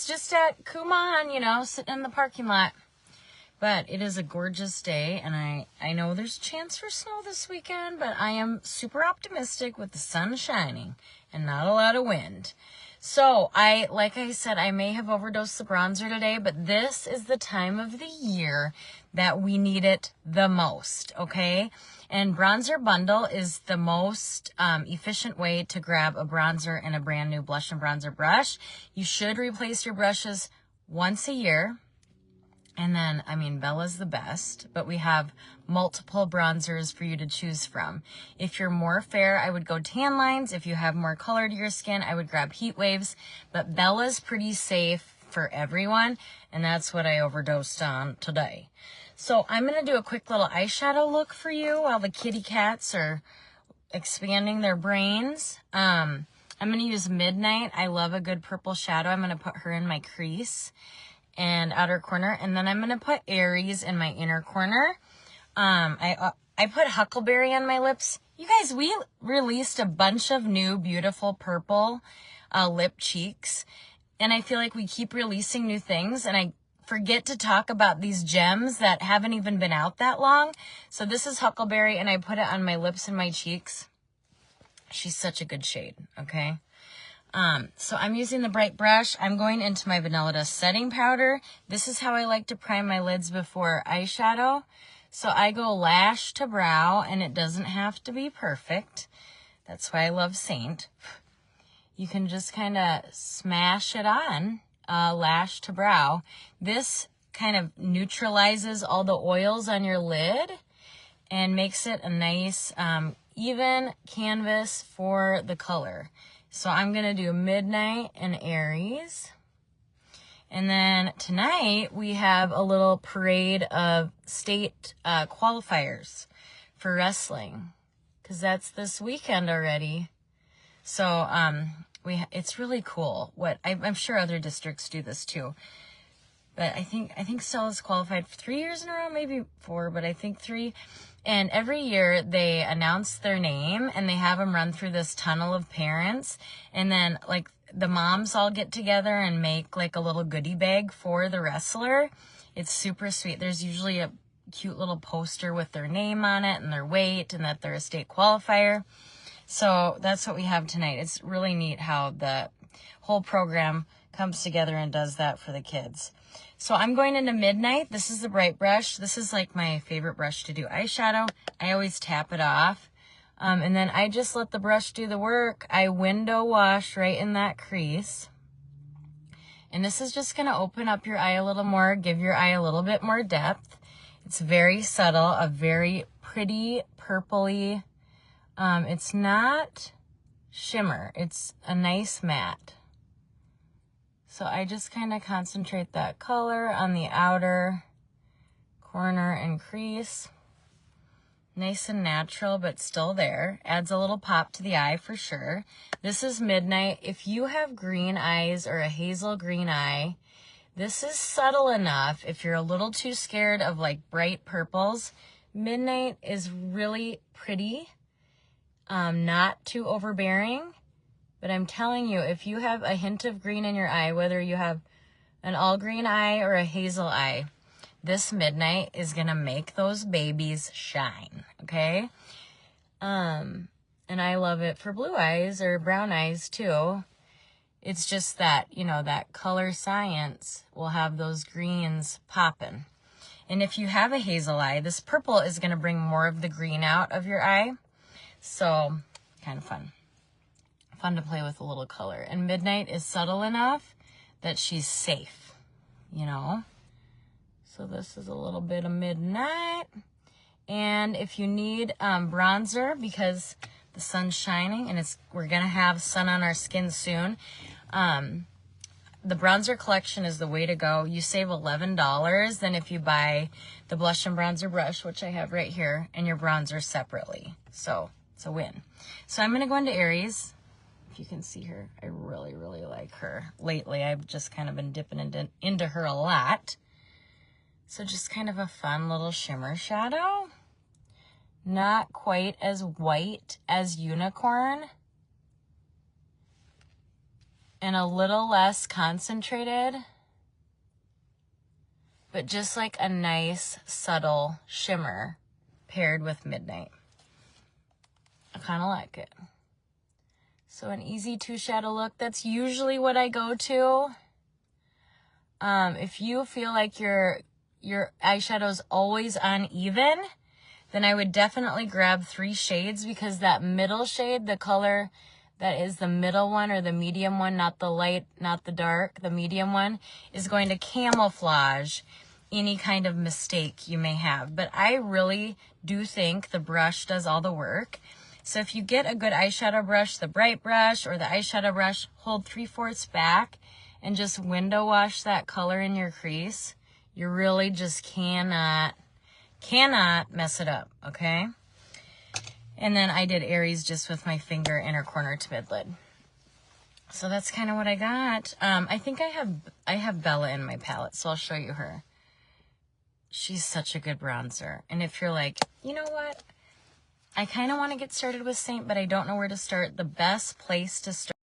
just at Kumon, you know, sitting in the parking lot. But it is a gorgeous day, and I know there's a chance for snow this weekend, but I am super optimistic with the sun shining and not a lot of wind. So, like I said, I may have overdosed the bronzer today, but this is the time of the year that we need it the most, okay? And Bronzer Bundle is the most efficient way to grab a bronzer and a brand new blush and bronzer brush. You should replace your brushes once a year. And then, I mean, Bella's the best, but we have multiple bronzers for you to choose from. If you're more fair, I would go Tan Lines. If you have more color to your skin, I would grab Heat Waves. But Bella's pretty safe for everyone, and that's what I overdosed on today. So I'm going to do a quick little eyeshadow look for you while the kitty cats are expanding their brains. I'm going to use Midnight. I love a good purple shadow. I'm going to put her in my crease and outer corner, and then I'm going to put Aries in my inner corner. I put Huckleberry on my lips. You guys, we released a bunch of new beautiful purple lip cheeks, and I feel like we keep releasing new things, and I forget to talk about these gems that haven't even been out that long. So this is Huckleberry, and I put it on my lips and my cheeks. She's such a good shade, okay? So I'm using the bright brush. I'm going into my Vanilla Dust setting powder. This is how I like to prime my lids before eyeshadow. So I go lash to brow, and it doesn't have to be perfect. That's why I love Seint. You can just kind of smash it on, lash to brow. This kind of neutralizes all the oils on your lid and makes it a nice, even canvas for the color. So I'm going to do Midnight and Aries. And then tonight we have a little parade of state qualifiers for wrestling, because that's this weekend already. So it's really cool. I'm sure other districts do this too. But I think Stella's qualified for 3 years in a row, maybe 4, but I think 3. And every year they announce their name and they have them run through this tunnel of parents. And then like the moms all get together and make like a little goodie bag for the wrestler. It's super sweet. There's usually a cute little poster with their name on it and their weight and that they're a state qualifier. So that's what we have tonight. It's really neat how the whole program comes together and does that for the kids. So I'm going into Midnight. This is the bright brush. This is like my favorite brush to do eyeshadow. I always tap it off. And then I just let the brush do the work. I window wash right in that crease. And this is just going to open up your eye a little more, give your eye a little bit more depth. It's very subtle, a very pretty purpley. It's not shimmer. It's a nice matte. So I just kind of concentrate that color on the outer corner and crease. Nice and natural, but still there. Adds a little pop to the eye for sure. This is Midnight. If you have green eyes or a hazel green eye, this is subtle enough. If you're a little too scared of like bright purples, Midnight is really pretty. Not too overbearing. But I'm telling you, if you have a hint of green in your eye, whether you have an all green eye or a hazel eye, this Midnight is going to make those babies shine, okay? And I love it for blue eyes or brown eyes too. It's just that, you know, that color science will have those greens popping. And if you have a hazel eye, this purple is going to bring more of the green out of your eye. So, kind of fun. Fun to play with a little color. And Midnight is subtle enough that she's safe, you know. So this is a little bit of Midnight. And if you need bronzer, because the sun's shining and we're going to have sun on our skin soon, the bronzer collection is the way to go. You save $11 than if you buy the blush and bronzer brush, which I have right here, and your bronzer separately. So it's a win. So I'm going to go into Aries. You can see her. I really, really like her. Lately, I've just kind of been dipping into her a lot. So just kind of a fun little shimmer shadow. Not quite as white as Unicorn. and a little less concentrated, but just like a nice subtle shimmer paired with Midnight. I kind of like it. So an easy 2 shadow look, that's usually what I go to. If you feel like your eyeshadow's always uneven, then I would definitely grab 3 shades, because that middle shade, the color that is the middle one or the medium one, not the light, not the dark, the medium one, is going to camouflage any kind of mistake you may have. But I really do think the brush does all the work. So if you get a good eyeshadow brush, the bright brush or the eyeshadow brush, hold 3/4 back and just window wash that color in your crease. You really just cannot mess it up, okay? And then I did Aries just with my finger, inner corner to mid lid. So that's kind of what I got. I think I have Bella in my palette, so I'll show you her. She's such a good bronzer. And if you're like, you know what? I kind of want to get started with Seint, but I don't know where to start. The best place to start